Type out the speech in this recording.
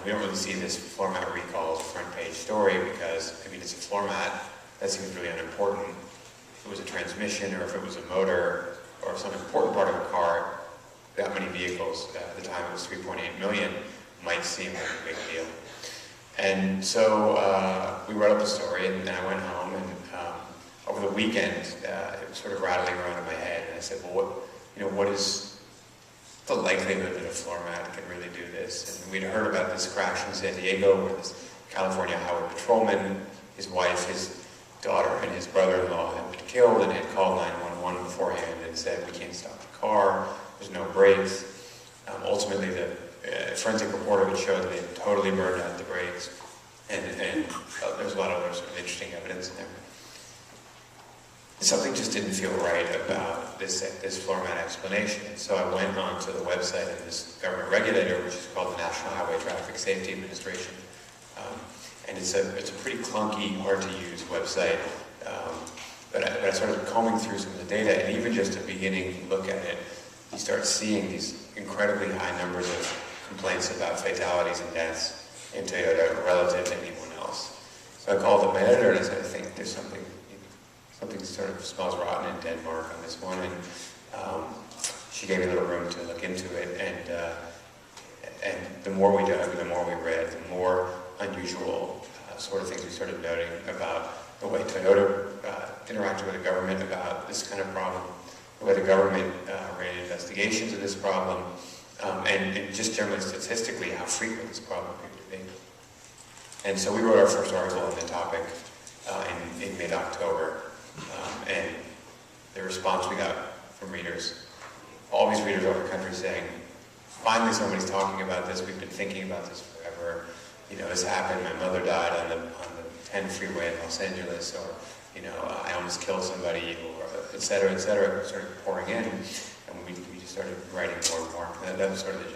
we don't really see this floor mat recall as a front page story because, I mean, it's a floor mat. That seems really unimportant. If it was a transmission or if it was a motor or some important part of a car, that many vehicles, at the time it was 3.8 million, might seem like a big deal. And so we wrote up the story, and I went home, and over the weekend, it was sort of rattling around in my head, and I said, well, what is the likelihood that a floor mat can really do this? And we'd heard about this crash in San Diego where this California highway patrolman, his wife, his daughter, and his brother-in-law had been killed, and had called 911 beforehand and said, we can't stop the car, there's no brakes. Ultimately, the forensic report would show that they totally burned out the brakes, and there's a lot of other sort of interesting evidence in there. Something just didn't feel right about this floor mat explanation. And so I went onto the website of this government regulator, which is called the National Highway Traffic Safety Administration. And it's a pretty clunky, hard to use website. But I started combing through some of the data, and even just a beginning look at it, you start seeing these incredibly high numbers of complaints about fatalities and deaths in Toyota relative to anyone else. So I called up my editor and I said, I think there's something sort of smells rotten in Denmark on this one, and she gave me a little room to look into it, and the more we dug, the more we read, the more unusual sort of things we started noting about the way Toyota interacted with the government about this kind of problem, the way the government ran investigations of this problem, and just generally statistically how frequent this problem could be. And so we wrote our first article on the topic in mid-October, and the response we got from readers, all these readers over the country saying, finally somebody's talking about this, we've been thinking about this forever, this happened, my mother died on the 10 freeway in Los Angeles, or I almost killed somebody, or et cetera, started pouring in, and we just started writing more and more. That was sort of the